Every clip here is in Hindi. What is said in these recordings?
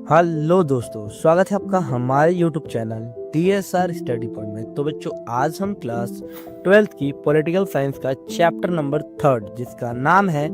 हेलो दोस्तों, स्वागत है आपका हमारे YouTube channel DSR study point में। तो बच्चों, आज हम क्लास 12th की पॉलिटिकल साइंस का चैप्टर नंबर 3 जिसका नाम है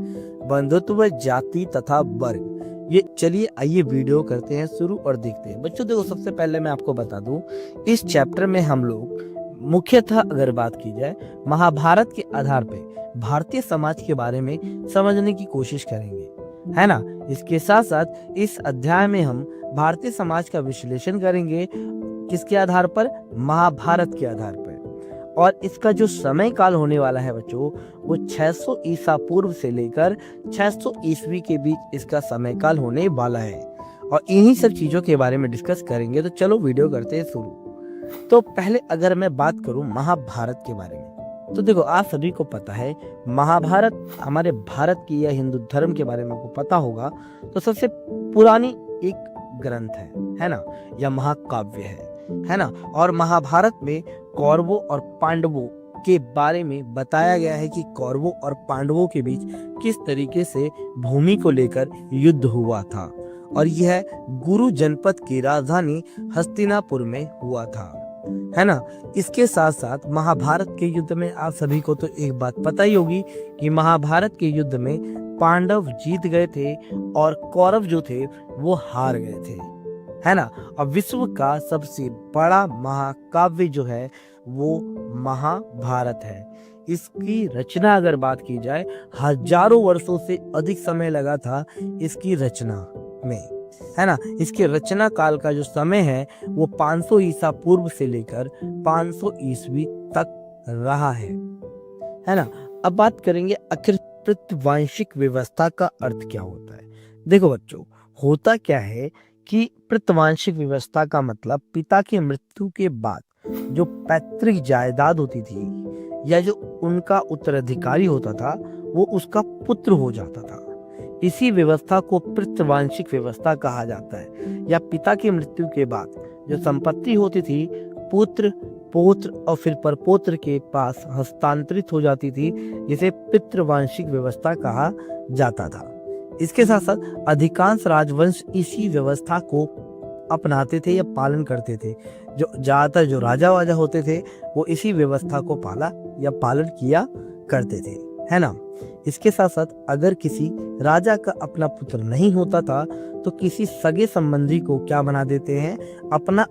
बंधुत्व, जाति तथा वर्ग। ये चलिए आइए वीडियो करते हैं शुरू और देखते हैं। बच्चों देखो, सबसे पहले मैं आपको बता दूं, इस चैप्टर में हम लोग मुख्यतः अगर बात की जाए महाभारत के आधार पे भारतीय समाज के बारे में समझने की कोशिश करेंगे, है ना। इसके साथ साथ इस अध्याय में हम भारतीय समाज का विश्लेषण करेंगे। किसके आधार पर? महाभारत के आधार पर। और इसका जो समय काल होने वाला है बच्चों, वो 600 ईसा पूर्व से लेकर 600 ईस्वी के बीच इसका समय काल होने वाला है। और इन्हीं सब चीजों के बारे में डिस्कस करेंगे। तो चलो वीडियो करते हैं शुरू। तो पहले अगर मैं बात करूं महाभारत के बारे में, तो देखो, आप सभी को पता है महाभारत हमारे भारत की या हिंदू धर्म के बारे में आपको पता होगा तो सबसे पुरानी एक ग्रंथ है ना, या महाकाव्य है ना। और महाभारत में कौरवों और पांडवों के बारे में बताया गया है कि कौरवों और पांडवों के बीच किस तरीके से भूमि को लेकर युद्ध हुआ था। और यह गुरु जनपद की राजधानी हस्तिनापुर में हुआ था, है ना। इसके साथ साथ महाभारत के युद्ध में आप सभी को तो एक बात पता ही होगी कि महाभारत के युद्ध में पांडव जीत गए थे और कौरव जो थे वो हार गए थे, है ना। और विश्व का सबसे बड़ा महाकाव्य जो है वो महाभारत है। इसकी रचना अगर बात की जाए, हजारों वर्षों से अधिक समय लगा था इसकी रचना में, है ना। इसके रचना काल का जो समय है वो 500 ईसा पूर्व से लेकर 500 ईस्वी तक रहा है ना। अब बात करेंगे आखिर प्रतिवांशिक व्यवस्था का अर्थ क्या होता है। देखो बच्चों, होता क्या है कि प्रतिवांशिक व्यवस्था का मतलब पिता की मृत्यु के बाद जो पैतृक जायदाद होती थी या जो उनका उत्तराधिकारी होता था वो उसका पुत्र हो जाता था। इसी व्यवस्था को प्रतिवांशिक व्यवस्था कहा जाता है। या पिता की मृत्यु के बाद जो संपत्ति होती थी पुत्र, पौत्र और फिर परपौत्र के पास हस्तांतरित हो जाती थी, जिसे पितृवांशिक व्यवस्था कहा जाता था। इसके साथ साथ अधिकांश राजवंश इसी व्यवस्था को अपनाते थे या पालन करते थे। जो ज्यादातर जो राजा वाजा होते थे वो इसी व्यवस्था को पाला या पालन किया करते थे, है ना। इसके साथ साथ अगर किसी राजा का अपना पुत्र नहीं होता था तो किसी सगे संबंधी को क्या बना देते हैं, अपना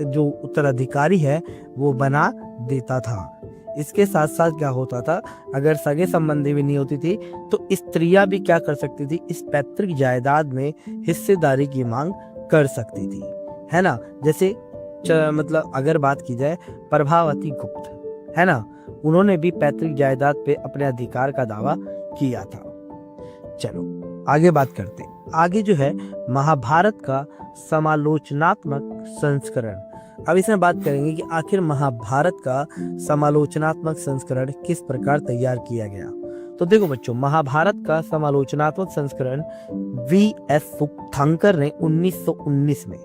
जो उत्तराधिकारी है वो बना देता था। इसके साथ साथ क्या होता था, अगर सगे संबंधी भी नहीं होती थी तो स्त्रियां भी क्या कर सकती थी, इस पैतृक जायदाद में हिस्सेदारी की मांग कर सकती थी, है ना। जैसे मतलब अगर बात की जाए प्रभावती गुप्त, है ना, उन्होंने भी पैतृक जायदाद पे अपने अधिकार का दावा किया था। चलो आगे बात करते हैं। आगे जो है महाभारत का समालोचनात्मक संस्करण। अब इसमें बात करेंगे कि आखिर महाभारत का समालोचनात्मक संस्करण किस प्रकार तैयार किया गया। तो देखो बच्चों, महाभारत का समालोचनात्मक संस्करण V.S. सुबथांकर ने 1919 में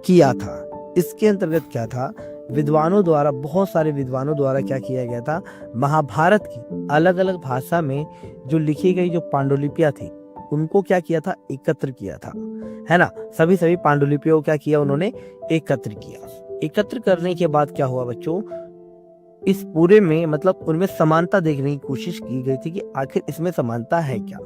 किया था। इसके अंतर्गत क्या था, विद्वानों द्वारा, बहुत सारे विद्वानों द्वारा क्या किया गया था, महाभारत की अलग अलग भाषा में जो लिखी गई जो पांडुलिपियां थी उनको क्या किया था, एकत्र किया था, है ना। सभी पांडुलिपियों को क्या किया, उन्होंने एकत्र किया। एकत्र करने के बाद क्या हुआ बच्चों, इस पूरे में मतलब उनमें समानता देखने की कोशिश की गई थी कि आखिर इसमें समानता है क्या,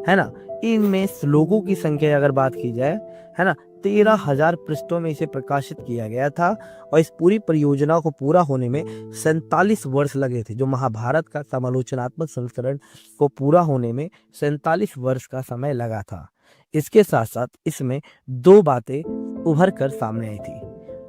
है ना। इनमें श्लोकों की संख्या अगर बात की जाए, है ना, 13,000 पृष्ठों में इसे प्रकाशित किया गया था। और इस पूरी परियोजना को पूरा होने में 47 वर्ष लगे थे। जो महाभारत का समालोचनात्मक संस्करण को पूरा होने में 47 वर्ष का समय लगा था। इसके साथ साथ इसमें दो बातें उभर कर सामने आई थी।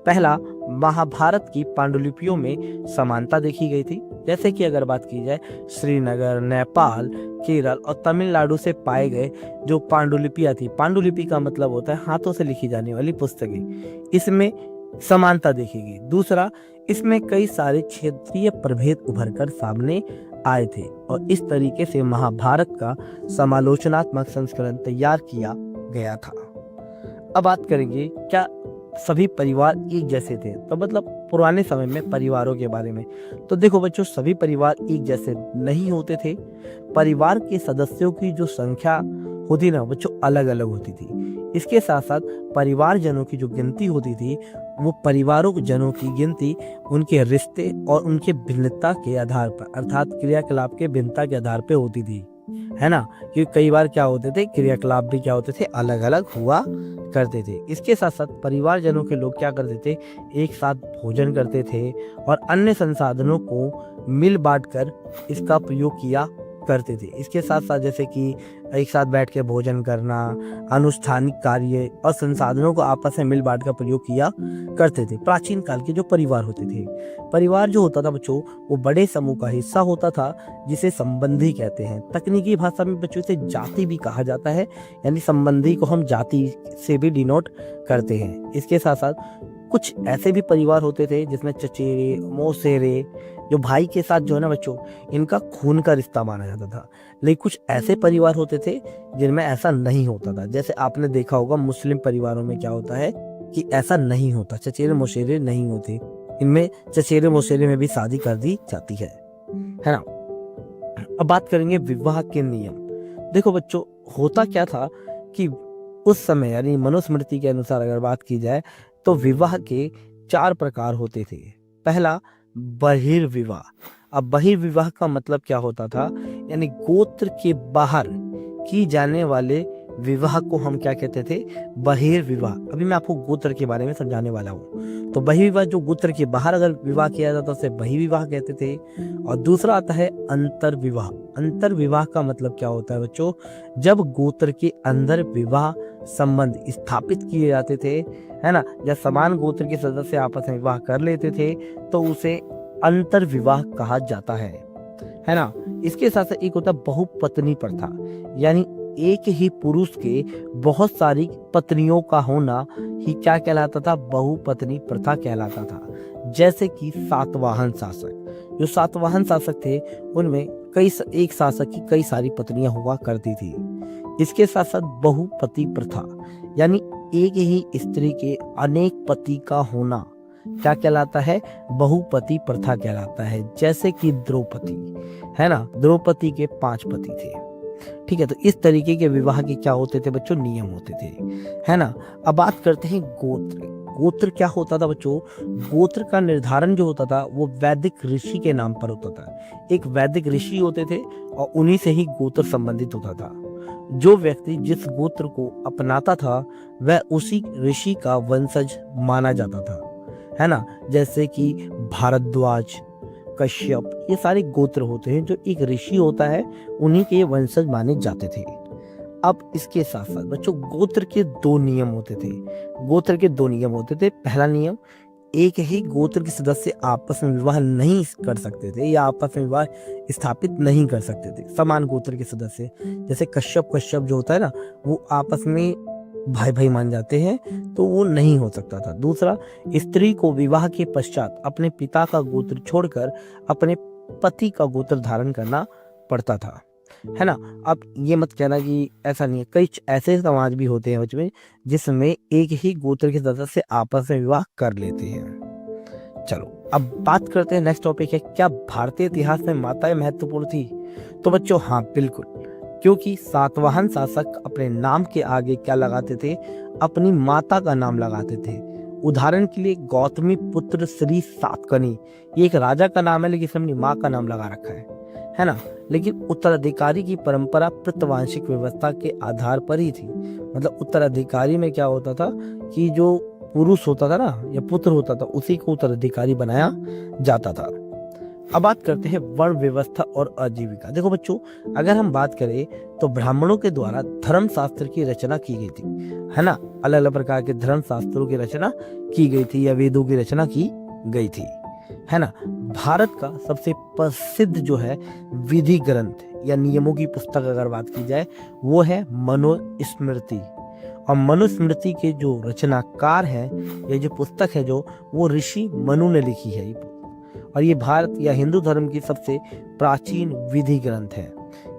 पहला, महाभारत की पांडुलिपियों में समानता देखी गई थी। जैसे कि अगर बात की जाए, श्रीनगर, नेपाल, केरल और तमिलनाडु से पाए गए जो पांडुलिपियां थी, पांडुलिपि का मतलब होता है हाथों से लिखी जाने वाली पुस्तकें, इसमें समानता देखी गई। दूसरा, इसमें कई सारे क्षेत्रीय प्रभेद उभर कर सामने आए थे। और इस तरीके से महाभारत का समालोचनात्मक संस्करण तैयार किया गया था। अब बात करेंगे क्या सभी परिवार एक जैसे थे, तो मतलब पुराने समय में परिवारों के बारे में। तो देखो बच्चों, सभी परिवार एक जैसे नहीं होते थे। परिवार के सदस्यों की जो संख्या होती ना बच्चों, अलग अलग होती थी। इसके साथ साथ परिवारजनों की जो गिनती होती थी वो परिवारों जनों की गिनती उनके रिश्ते और उनके भिन्नता के आधार पर अर्थात क्रियाकलाप के भिन्नता के आधार पर होती थी, है ना। क्योंकि कई बार क्या होते थे, क्रियाकलाप भी क्या होते थे, अलग अलग हुआ करते थे। इसके साथ साथ परिवारजनों के लोग क्या करते थे, एक साथ भोजन करते थे और अन्य संसाधनों को मिल बांट कर इसका प्रयोग किया करते थे। इसके साथ साथ जैसे कि एक साथ बैठ के भोजन करना, अनुष्ठानिक कार्य और संसाधनों को आपस में मिल बांट कर प्रयोग किया करते थे। प्राचीन काल के जो परिवार होते थे, परिवार जो होता था बच्चों, वो बड़े समूह का हिस्सा होता था जिसे संबंधी कहते हैं। तकनीकी भाषा में बच्चों इसे जाति भी कहा जाता है, यानी संबंधी को हम जाति से भी डिनोट करते हैं। इसके साथ साथ कुछ ऐसे भी परिवार होते थे जिसमें चचेरे मौसेरे जो भाई के साथ जो है ना बच्चों, इनका खून का रिश्ता माना जाता था। लेकिन कुछ ऐसे परिवार होते थे जिनमें ऐसा नहीं होता था। जैसे आपने देखा होगा मुस्लिम परिवारों में क्या होता है कि ऐसा नहीं होता, चचेरे मौसेरे नहीं होते। इनमें चचेरे मौसेरे में भी शादी कर दी जाती है ना। अब बात करेंगे विवाह के नियम। देखो बच्चों, होता क्या था कि उस समय यानी मनुस्मृति के अनुसार अगर बात की जाए तो विवाह के 4 प्रकार होते थे। पहला बहिर्विवाह। अब बहिर्विवाह का मतलब क्या होता था, यानी गोत्र के बाहर की जाने वाले विवाह को हम क्या कहते थे, बहिर्विवाह। अभी मैं आपको गोत्र के बारे में समझाने वाला हूँ। तो बहिर्विवाह जो गोत्र के बाहर अगर विवाह किया जाता उसे बहिर्विवाह कहते थे। और दूसरा आता है अंतर्विवाह। अंतर्विवाह का मतलब क्या होता है बच्चों, जब गोत्र के अंदर विवाह संबंध स्थापित किए जाते थे, है ना, जब समान गोत्र के सदस्य आपस में विवाह कर लेते थे तो उसे अंतर्विवाह कहा जाता है ना। इसके साथ साथ एक होता है बहुपत्नी प्रथा, यानी एक ही पुरुष के बहुत सारी पत्नियों का होना ही क्या कहलाता था, बहुपत्नी प्रथा कहलाता था। जैसे कि सातवाहन शासक, जो सातवाहन शासक थे उनमें एक शासक की कई सारी पत्नियां हुआ करती थी। इसके साथ साथ बहुपति प्रथा, यानी एक ही स्त्री के अनेक पति का होना क्या कहलाता है, बहुपति प्रथा कहलाता है। जैसे कि द्रौपदी, है ना, द्रौपदी के 5 पति थे। ठीक है, तो इस तरीके के विवाह के क्या होते थे बच्चों, नियम होते थे, है ना। अब बात करते हैं गोत्र। गोत्र क्या होता था बच्चों, गोत्र का निर्धारण जो होता था वो वैदिक ऋषि के नाम पर होता था। एक वैदिक ऋषि होते थे और उन्हीं से ही गोत्र संबंधित होता था। जो व्यक्ति जिस गोत्र को अपनाता था वह उसी ऋषि का वंशज माना जाता था, है ना। जैसे कि भारद्वाज, कश्यप, ये सारे गोत्र होते हैं जो एक ऋषि होता है उन्हीं के वंशज माने जाते थे। अब इसके साथ साथ बच्चों गोत्र के 2 नियम होते थे। गोत्र के 2 नियम होते थे। पहला नियम, एक ही गोत्र के सदस्य आपस में विवाह नहीं कर सकते थे या आपस में विवाह स्थापित नहीं कर सकते थे। समान गोत्र के सदस्य जैसे कश्यप जो होता है ना, वो आपस में भाई भाई मान जाते हैं, तो वो नहीं हो सकता था। दूसरा, स्त्री को विवाह के पश्चात अपने पिता का गोत्र छोड़कर अपने पति का गोत्र धारण करना पड़ता था, है ना। अब ये मत कहना कि ऐसा नहीं है, कई ऐसे समाज भी होते हैं बच्चों में जिसमें एक ही गोत्र के सदस्य आपस में विवाह कर लेते हैं। चलो अब बात करते हैं, नेक्स्ट टॉपिक है, क्या भारतीय इतिहास में माताएं महत्वपूर्ण थी। तो बच्चों हाँ बिल्कुल, क्योंकि सातवाहन शासक अपने नाम के आगे क्या लगाते थे, अपनी माता का नाम लगाते थे। उदाहरण के लिए गौतमी पुत्र श्री सातकर्णी, ये एक राजा का नाम है लेकिन इसने अपनी माँ का नाम लगा रखा है ना। लेकिन उत्तराधिकारी की परंपरा प्रतवांशिक व्यवस्था के आधार पर ही थी। मतलब उत्तराधिकारी में क्या होता था कि जो पुरुष होता था ना या पुत्र होता था उसी को उत्तराधिकारी बनाया जाता था। अब बात करते हैं वर्ण व्यवस्था और आजीविका। देखो बच्चों, अगर हम बात करें तो ब्राह्मणों के द्वारा धर्म शास्त्र की रचना की गई थी, है ना। अलग अलग प्रकार के धर्म शास्त्रों की रचना की गई थी या वेदों की रचना की गई थी, है ना। भारत का सबसे प्रसिद्ध जो है विधि ग्रंथ या नियमों की पुस्तक अगर बात की जाए वो है मनुस्मृति। और मनुस्मृति के जो रचनाकार है, ये जो पुस्तक है जो वो ऋषि मनु ने लिखी है। और ये भारत या हिंदू धर्म की सबसे प्राचीन विधि ग्रंथ है।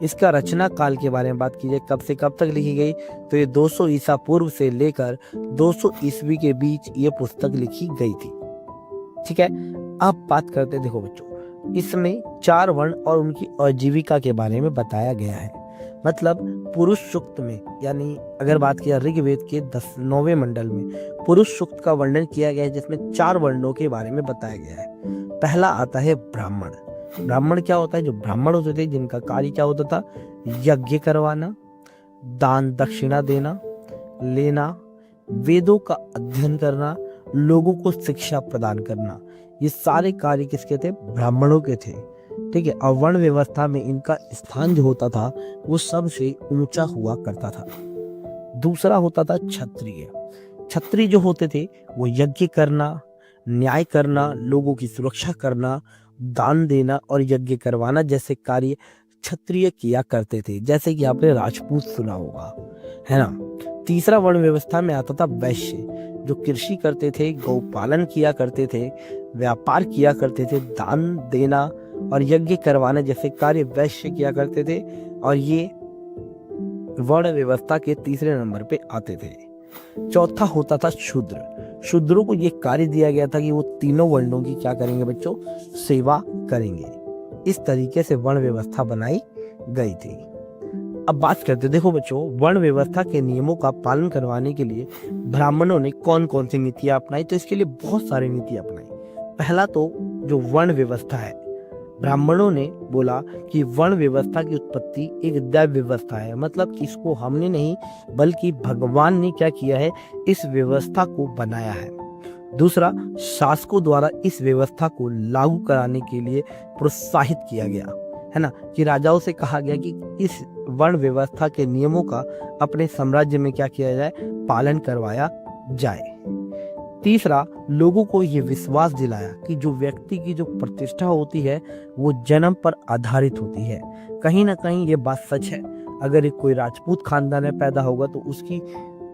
इसका रचना काल के बारे में बात की जाए कब से कब तक लिखी गई, तो ये 200 ईसा पूर्व से लेकर 200 ईस्वी के बीच ये पुस्तक लिखी गई थी। ठीक है, अब बात करते हैं, देखो बच्चों, इसमें 4 वर्ण और उनकी आजीविका के बारे में बताया गया है। मतलब पुरुष सूक्त में, यानी अगर बात किया ऋग्वेद के 9वें मंडल में पुरुष सूक्त का वर्णन किया गया है, जिसमें 4 वर्णों के बारे में बताया गया है। पहला आता है ब्राह्मण। ब्राह्मण क्या होता है? जो ब्राह्मण होते थे जिनका कार्य क्या होता था? यज्ञ करवाना, दान दक्षिणा देना लेना, वेदों का अध्ययन करना, लोगों को शिक्षा प्रदान करना, ये सारे कार्य किसके थे? ब्राह्मणों के थे। ठीक है। और वर्ण व्यवस्था में इनका स्थान जो होता था वो सबसे ऊंचा हुआ करता था। दूसरा होता था क्षत्रिय। क्षत्रिय जो होते थे वो यज्ञ करना, न्याय करना, लोगों की सुरक्षा करना, दान देना और यज्ञ करवाना जैसे कार्य क्षत्रिय किया करते थे, जैसे कि आपने राजपूत सुना होगा, है ना। तीसरा वर्ण व्यवस्था में आता था वैश्य, जो कृषि करते थे, गौपालन किया करते थे, व्यापार किया करते थे, दान देना और यज्ञ करवाना जैसे कार्य वैश्य किया करते थे, और ये वर्ण व्यवस्था के तीसरे नंबर पे आते थे। चौथा होता था शूद्र। शूद्रों को ये कार्य दिया गया था कि वो तीनों वर्णों की क्या करेंगे बच्चों? सेवा करेंगे। इस तरीके से वर्ण व्यवस्था बनाई गई थी। अब बात करते, देखो बच्चों, वर्ण व्यवस्था के नियमों का पालन करवाने के लिए ब्राह्मणों ने कौन कौन सी नीतियां अपनाई? तो इसके लिए बहुत सारी नीतियां अपनाई। पहला तो जो वर्ण व्यवस्था है, ब्राह्मणों ने बोला कि वर्ण व्यवस्था की उत्पत्ति एक दैव व्यवस्था है, मतलब कि इसको हमने नहीं बल्कि भगवान ने क्या किया है? इस व्यवस्था को बनाया है। दूसरा, शासकों द्वारा इस व्यवस्था को लागू कराने के लिए प्रोत्साहित किया गया, है ना, कि राजाओं से कहा गया कि इस वर्ण व्यवस्था के नियमों का अपने साम्राज्य में क्या किया जाए? पालन करवाया जाए। तीसरा, लोगों को ये विश्वास दिलाया कि जो व्यक्ति की जो प्रतिष्ठा होती है वो जन्म पर आधारित होती है। कहीं ना कहीं ये बात सच है। अगर एक कोई राजपूत खानदान में पैदा होगा तो उसकी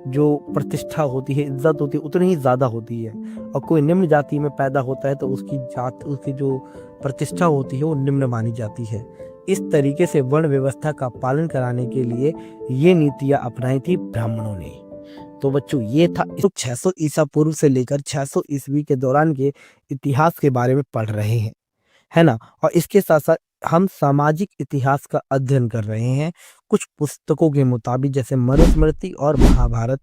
जो प्रतिष्ठा होती है, इज्जत होती है, उतनी ही ज्यादा होती है, और कोई निम्न जाति में पैदा होता है तो उसकी जो प्रतिष्ठा होती है वो निम्न मानी जाती है। इस तरीके से वर्ण व्यवस्था का पालन कराने के लिए ये नीतियां अपनाई थी ब्राह्मणों ने। तो बच्चों, ये था 600 ईसा पूर्व से लेकर 600 ईस्वी के दौरान के इतिहास के बारे में पढ़ रहे हैं, है ना। और इसके साथ साथ हम सामाजिक इतिहास का अध्ययन कर रहे हैं कुछ पुस्तकों के मुताबिक, जैसे मनुस्मृति और महाभारत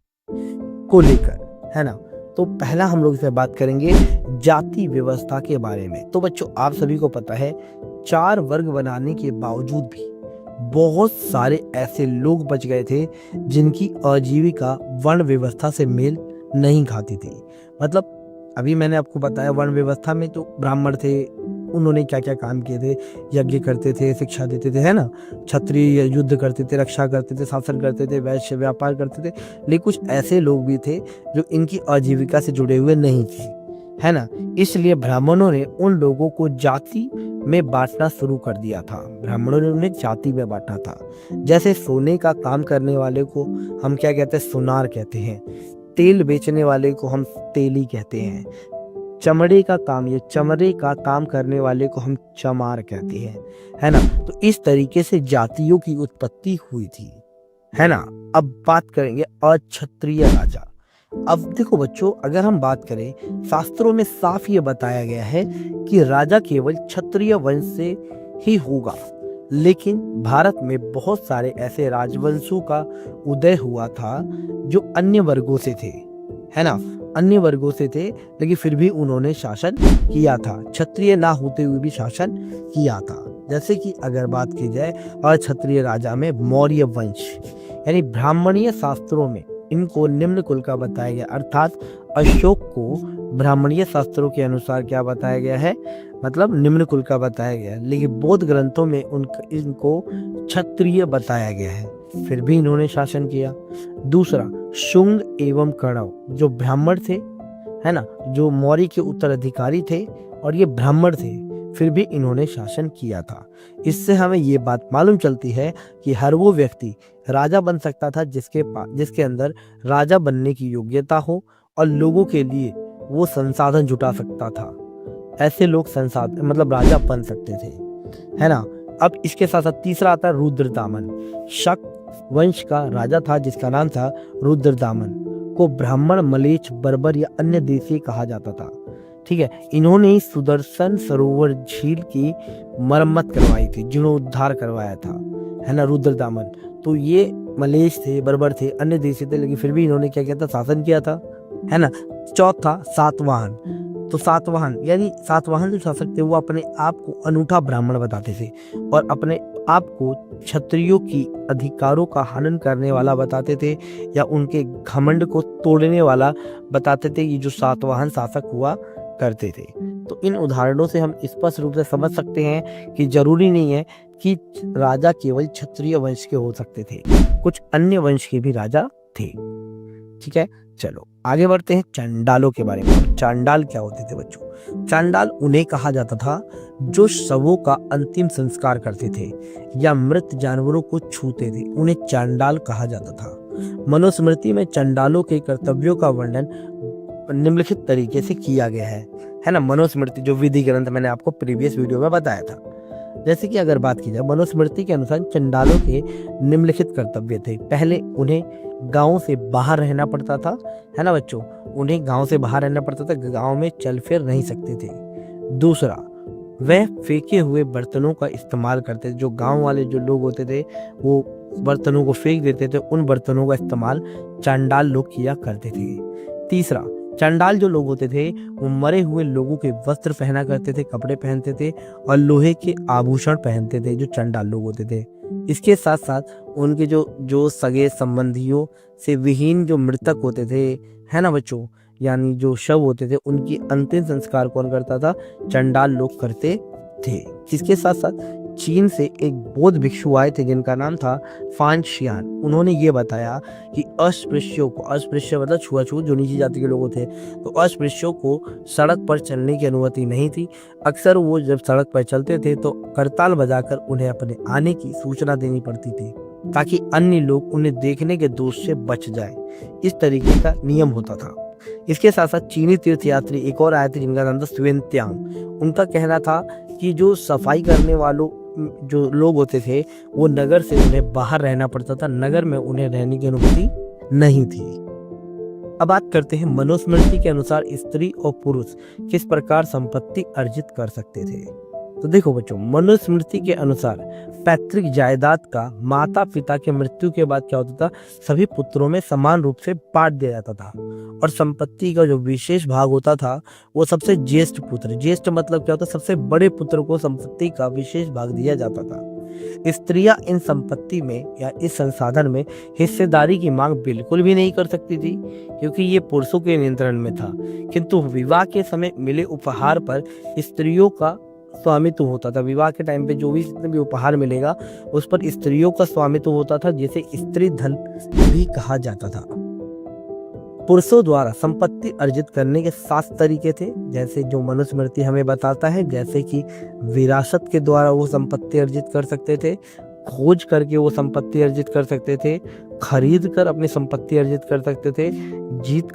को लेकर, है ना। तो पहला हम लोग इसे बात करेंगे जाति व्यवस्था के बारे में। तो बच्चों, आप सभी को पता है 4 वर्ग बनाने के बावजूद भी बहुत सारे ऐसे लोग बच गए थे जिनकी आजीविका वर्ण व्यवस्था से मेल नहीं खाती थी। मतलब अभी मैंने आपको बताया वर्ण व्यवस्था में तो ब्राह्मण थे, उन्होंने क्या क्या काम किए थे? यज्ञ करते थे, शिक्षा देते थे, है ना। क्षत्रिय युद्ध करते थे, रक्षा करते थे, शासन करते थे, वैश्य व्यापार करते थे। लेकिन कुछ ऐसे लोग भी थे जो इनकी आजीविका से जुड़े हुए नहीं थे, है ना। इसलिए ब्राह्मणों ने उन लोगों को जाति में बांटना शुरू कर दिया था। ब्राह्मणों ने उन्हें जाति में बांटा था। जैसे सोने का काम करने वाले को हम क्या कहते हैं? सोनार कहते हैं। तेल बेचने वाले को हम तेली कहते हैं। चमड़े का काम करने वाले को हम चमार कहते हैं, है ना। तो इस तरीके से जातियों की उत्पत्ति हुई थी, है ना। अब बात करेंगे अक्षत्रिय राजा। अब देखो बच्चों, अगर हम बात करें, शास्त्रों में साफ ये बताया गया है कि राजा केवल क्षत्रिय वंश से ही होगा, लेकिन भारत में बहुत सारे ऐसे राजवंशों का उदय हुआ था जो अन्य वर्गों से थे, है ना, अन्य वर्गों से थे, लेकिन फिर भी उन्होंने शासन किया था, क्षत्रिय ना होते हुए भी शासन किया था। जैसे कि अगर बात की जाए अक्षत्रिय राजा में मौर्य वंश, यानी ब्राह्मणीय शास्त्रों में इनको निम्न कुल का बताया गया, अर्थात अशोक को ब्राह्मणीय शास्त्रों के अनुसार क्या बताया गया है? मतलब निम्न कुल का बताया गया है, लेकिन बौद्ध ग्रंथों में इनको क्षत्रिय बताया गया है, फिर भी इन्होंने शासन किया। दूसरा, शुंग एवं कणव, जो ब्राह्मण थे, है ना, जो मौर्य के उत्तराधिकारी थे और ये ब्राह्मण थे, फिर भी इन्होंने शासन किया था। इससे हमें ये बात मालूम चलती है कि हर वो व्यक्ति राजा बन सकता था जिसके अंदर राजा बनने की योग्यता हो और लोगों के लिए वो संसाधन जुटा सकता था। ऐसे लोग संसाधन मतलब राजा बन सकते थे, है ना। अब इसके साथ साथ तीसरा आता है रुद्रदामन। शक वंश का राजा था जिसका नाम था रुद्रदामन, को ब्राह्मण, मलेच्छ, बर्बर या अन्य देशी कहा जाता था। ठीक है, इन्होंने सुदर्शन सरोवर झील की मरम्मत करवाई थी, जीर्णोद्धार करवाया था, है ना, रुद्रदामन। तो ये मलेश थे, बर्बर थे, अन्य देशी थे, लेकिन फिर भी इन्होंने क्या किया था, शासन किया था, है ना। चौथा सातवाहन। तो सातवाहन यानी सातवाहन जो शासक थे वो अपने आप को अनूठा ब्राह्मण बताते थे और अपने आप को क्षत्रियों की अधिकारों का हनन करने वाला बताते थे या उनके घमंड को तोड़ने वाला बताते थे। ये जो सातवाहन शासक हुआ करते थे। तो इन उदाहरणों से हम स्पष्ट रूप से समझ सकते हैं कि जरूरी नहीं है कि राजा केवल क्षत्रिय वंश के हो सकते थे, कुछ अन्य वंश के भी राजा थे। ठीक है, चलो आगे बढ़ते हैं चंडालों के बारे में। चांडाल क्या होते थे बच्चों? चांडाल उन्हें कहा जाता था जो शवों का अंतिम संस्कार करते थे या मृत जानवरों को छूते थे, उन्हें चांडाल कहा जाता था। मनुस्मृति में चंडालों के कर्तव्यों का वर्णन निम्नलिखित तरीके से किया गया है ना। मनुस्मृति जो विधि ग्रंथ मैंने आपको प्रीवियस वीडियो में बताया था। जैसे कि अगर बात की जाए मनुस्मृति के अनुसार चंडालों के निम्नलिखित कर्तव्य थे। पहले उन्हें गांव से बाहर रहना पड़ता था, है ना बच्चों, उन्हें गांव से बाहर रहना पड़ता था, गांव में चल फिर नहीं सकते थे। दूसरा, वह फेंके हुए बर्तनों का इस्तेमाल करते थे। जो गांव वाले जो लोग होते थे वो बर्तनों को फेंक देते थे, उन बर्तनों का इस्तेमाल चांडाल लोग किया करते थे। तीसरा, चांडाल जो लोग होते थे वो मरे हुए लोगों के वस्त्र पहना करते थे, कपड़े पहनते थे और लोहे के आभूषण पहनते थे, जो चांडाल लोग होते थे। इसके साथ साथ उनके जो सगे संबंधियों से विहीन जो मृतक होते थे, है ना बच्चों, यानी जो शव होते थे, उनकी अंतिम संस्कार कौन करता था? चांडाल लोग करते थे। इसके साथ साथ चीन से एक बौद्ध भिक्षु आए थे जिनका नाम था फान शियान। उन्होंने ये बताया कि अस्पृश्यों को, अस्पृश्य मतलब छुआछूत जो नीची जाति के लोग थे, तो अस्पृश्यों को सड़क पर चलने की अनुमति नहीं थी। अक्सर वो जब सड़क पर चलते थे तो करताल बजाकर उन्हें अपने आने की सूचना देनी पड़ती थी ताकि अन्य लोग उन्हें देखने के दोष से बच जाए। इस तरीके का नियम होता था। इसके साथ साथ चीनी तीर्थयात्री एक और आए थे जिनका नाम था स्वेन त्यांग। उनका कहना था कि जो सफाई करने वालों जो लोग होते थे वो नगर से उन्हें बाहर रहना पड़ता था, नगर में उन्हें रहने की अनुमति नहीं थी। अब बात करते हैं मनुस्मृति के अनुसार स्त्री और पुरुष किस प्रकार संपत्ति अर्जित कर सकते थे। तो देखो बच्चों, मनुस्मृति के अनुसार पैतृक जायदाद का माता पिता के मृत्यु के बाद क्या होता था, सभी पुत्रों में समान रूप से बांट दिया जाता था और संपत्ति का जो विशेष भाग होता था वो सबसे ज्येष्ठ पुत्र, ज्येष्ठ मतलब क्या होता, सबसे बड़े पुत्र को संपत्ति का विशेष भाग दिया जाता था। स्त्रियां इन संपत्ति में या इस संसाधन में हिस्सेदारी की मांग बिल्कुल भी नहीं कर सकती थी क्योंकि ये पुरुषों के नियंत्रण में था, किंतु विवाह के समय मिले उपहार पर स्त्रियों का स्वामित्व होता था। विवाह के टाइम पे जो भी जितने भी उपहार मिलेगा उस पर स्त्रियों का स्वामित्व होता था, जिसे स्त्री धन भी कहा जाता था। पुरुषों द्वारा संपत्ति अर्जित करने के 7 तरीके थे, जैसे जो मनुस्मृति हमें बताता है, जैसे कि विरासत के द्वारा वो संपत्ति अर्जित कर सकते थे, खोज करके वो संपत्ति अर्जित कर सकते थे, खरीद कर अपनी संपत्ति अर्जित कर सकते थे, जीत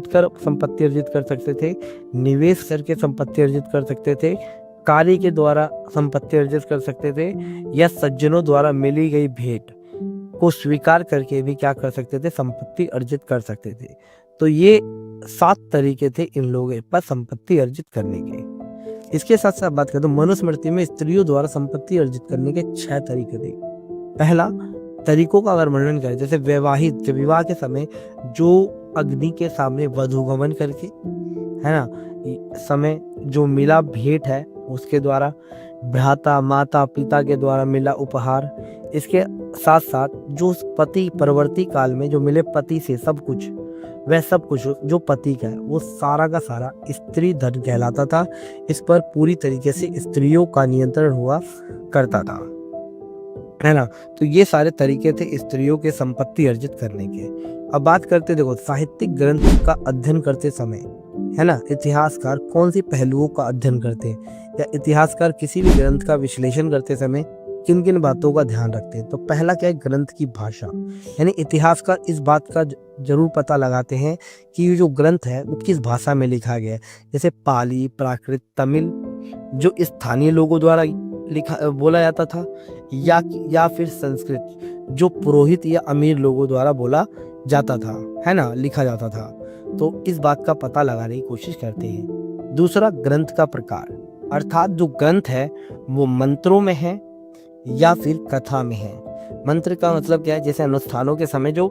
कर संपत्ति अर्जित कर सकते थे, निवेश करके संपत्ति अर्जित कर सकते थे, कार्य के द्वारा संपत्ति अर्जित कर सकते थे, या सज्जनों द्वारा मिली गई भेंट को स्वीकार करके भी क्या कर सकते थे, संपत्ति अर्जित कर सकते थे। तो ये 7 तरीके थे इन लोगों के पास संपत्ति अर्जित करने के। इसके साथ साथ बात करें तो मनुस्मृति में स्त्रियों द्वारा संपत्ति अर्जित करने के 6 तरीके थे। पहला तरीकों का अगर वर्णन करें, जैसे वैवाहिक विवाह के समय जो अग्नि के सामने वधूगमन करके, है ना, समय जो मिला भेंट है उसके द्वारा, भ्राता माता पिता के द्वारा मिला उपहार, इसके साथ साथ जो पति परवर्ती काल में जो मिले पति से सब कुछ, वह सब कुछ जो पति का है वो सारा का सारा स्त्री धन कहलाता था। इस पर पूरी तरीके से स्त्रियों का नियंत्रण हुआ करता था, है ना। तो ये सारे तरीके थे स्त्रियों के संपत्ति अर्जित करने के। अब बात करते, देखो साहित्यिक ग्रंथ का अध्ययन करते समय, है ना, इतिहासकार कौन सी पहलुओं का अध्ययन करते हैं या इतिहासकार किसी भी ग्रंथ का विश्लेषण करते समय किन किन बातों का ध्यान रखते हैं। तो पहला क्या है, ग्रंथ की भाषा, यानी इतिहासकार इस बात का जरूर पता लगाते हैं कि ये जो ग्रंथ है वो किस भाषा में लिखा गया है। जैसे पाली, प्राकृत, तमिल जो स्थानीय लोगों द्वारा लिखा बोला जाता था, या फिर संस्कृत जो पुरोहित या अमीर लोगों द्वारा बोला जाता था, है ना, लिखा जाता था। तो इस बात का पता लगाने की कोशिश करते हैं। दूसरा, ग्रंथ का प्रकार, अर्थात जो ग्रंथ है वो मंत्रों में है या फिर कथा में है। मंत्र का मतलब क्या है, जैसे अनुष्ठानों के समय जो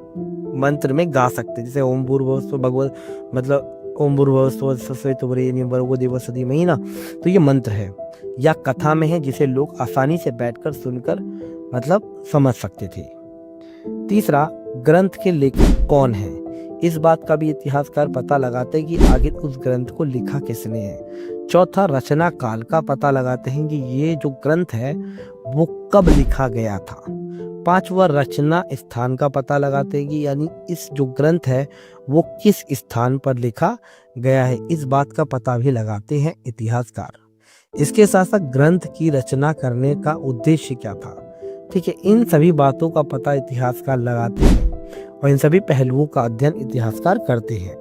मंत्र में गा सकते हैं, जैसे ओम भूर्भुवस्सुः भगवत मतलब ओम भूर्भुवस्सुः सवितुर्वरेण्यं भर्गो देवस्य धीमहि ना, तो ये मंत्र है। या कथा में है, जिसे लोग आसानी से बैठकर सुनकर मतलब समझ सकते थे। तीसरा, ग्रंथ के लेखक कौन है, इस बात का भी इतिहासकार पता लगाते हैं कि आखिर उस ग्रंथ को लिखा किसने है। चौथा, रचना काल का पता लगाते हैं कि ये जो ग्रंथ है वो कब लिखा गया था। पांचवा, रचना स्थान का पता लगाते हैं कि यानी इस जो ग्रंथ है वो किस स्थान पर लिखा गया है, इस बात का पता भी लगाते हैं इतिहासकार। इसके साथ साथ ग्रंथ की रचना करने का उद्देश्य क्या था, ठीक है, इन सभी बातों का पता इतिहासकार लगाते हैं और इन सभी पहलुओं का अध्ययन इतिहासकार करते हैं।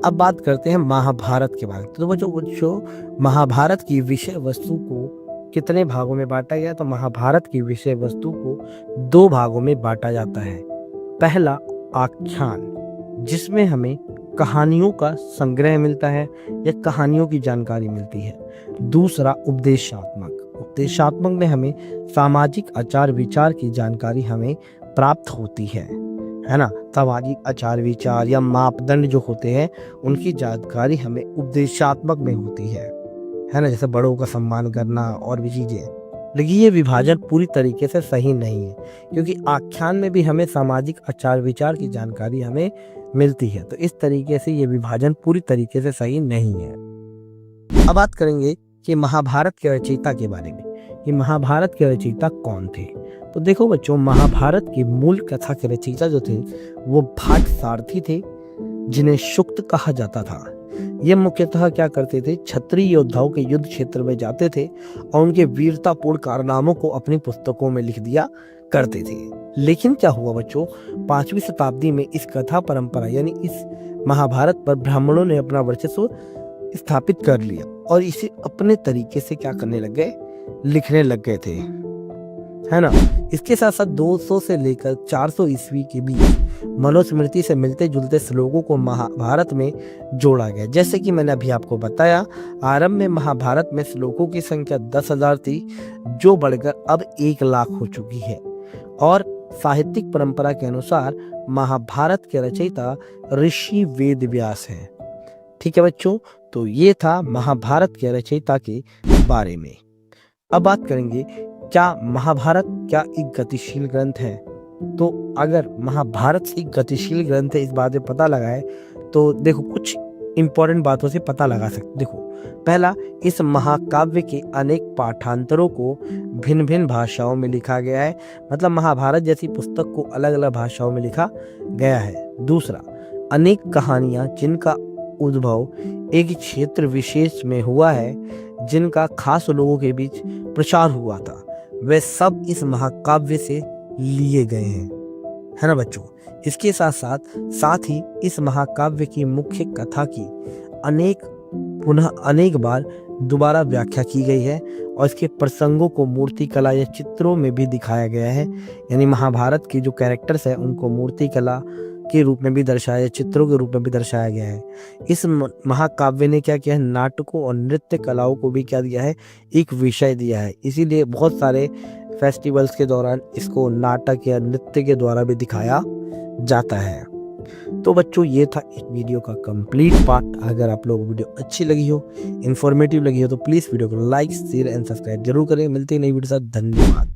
अब बात करते हैं महाभारत के बारे में। तो बच्चों महाभारत की विषय वस्तु को कितने भागों में बांटा गया, तो महाभारत की विषय वस्तु को 2 भागों में बांटा जाता है। पहला, आख्यान, जिसमें हमें कहानियों का संग्रह मिलता है या कहानियों की जानकारी मिलती है। दूसरा, उपदेशात्मक में हमें सामाजिक आचार विचार की जानकारी हमें प्राप्त होती है ना। सामाजिक आचार विचार या मापदंड जो होते हैं उनकी जानकारी हमें उपदेशात्मक में होती है ना, जैसे बड़ों का सम्मान करना और भी चीजें। लेकिन ये विभाजन पूरी तरीके से सही नहीं है, क्योंकि आख्यान में भी हमें सामाजिक आचार विचार की जानकारी हमें मिलती है, तो इस तरीके से ये विभाजन पूरी तरीके से सही नहीं है। अब बात करेंगे कि महाभारत के रचयिता के बारे में, कि महाभारत के रचयिता कौन थे। तो देखो बच्चों, महाभारत की मूल कथा के रचयिता जो थे वो भाट सारथी थे, जिन्हें शुक्त कहा जाता था। ये मुख्यतः क्या करते थे, क्षत्रिय योद्धाओं के युद्ध क्षेत्र में जाते थे और उनके वीरतापूर्ण कारनामों को अपनी पुस्तकों में लिख दिया करते थे। लेकिन क्या हुआ बच्चों, 5वीं शताब्दी में इस कथा परंपरा यानी इस महाभारत पर ब्राह्मणों ने अपना वर्चस्व स्थापित कर लिया और इसे अपने तरीके से क्या करने लग गए, लिखने लग गए थे, है ना। इसके साथ साथ 200 से लेकर 400 ईस्वी के बीच मनुस्मृति से मिलते जुलते श्लोकों को महाभारत में जोड़ा गया। जैसे कि मैंने अभी आपको बताया, आरंभ में महाभारत में श्लोकों की संख्या 10,000 थी, जो बढ़कर अब 1 लाख हो चुकी है। और साहित्यिक परंपरा के अनुसार महाभारत के रचयिता ऋषि वेदव्यास हैं। ठीक है बच्चों, तो ये था महाभारत के रचयिता के बारे में। अब बात करेंगे, क्या महाभारत क्या एक गतिशील ग्रंथ है। तो अगर महाभारत एक गतिशील ग्रंथ है, इस बात में पता लगा है, तो देखो कुछ इंपॉर्टेंट बातों से पता लगा सकते। देखो, पहला, इस महाकाव्य के अनेक पाठांतरों को भिन्न भिन्न भाषाओं में लिखा गया है, मतलब महाभारत जैसी पुस्तक को अलग अलग भाषाओं में लिखा गया है। दूसरा, अनेक कहानियां जिनका उद्भव एक क्षेत्र विशेष में हुआ है, जिनका खास लोगों के बीच प्रचार हुआ था, वे सब इस महाकाव्य से लिए गए हैं, है ना बच्चों। इसके साथ ही इस महाकाव्य की मुख्य कथा की अनेक बार दोबारा व्याख्या की गई है और इसके प्रसंगों को मूर्ति कला या चित्रों में भी दिखाया गया है। यानी महाभारत के जो कैरेक्टर्स हैं उनको मूर्ति कला के रूप में भी दर्शाया, चित्रों के रूप में भी दर्शाया गया है। इस महाकाव्य ने क्या किया है, नाटकों और नृत्य कलाओं को भी क्या दिया है, एक विषय दिया है। इसीलिए बहुत सारे फेस्टिवल्स के दौरान इसको नाटक या नृत्य के द्वारा भी दिखाया जाता है। तो बच्चों, ये था इस वीडियो का कंप्लीट पार्ट। अगर आप लोगों को वीडियो अच्छी लगी हो, इंफॉर्मेटिव लगी हो, तो प्लीज़ वीडियो को लाइक, शेयर एंड सब्सक्राइब जरूर करें। मिलते हैं नई वीडियो के साथ। धन्यवाद।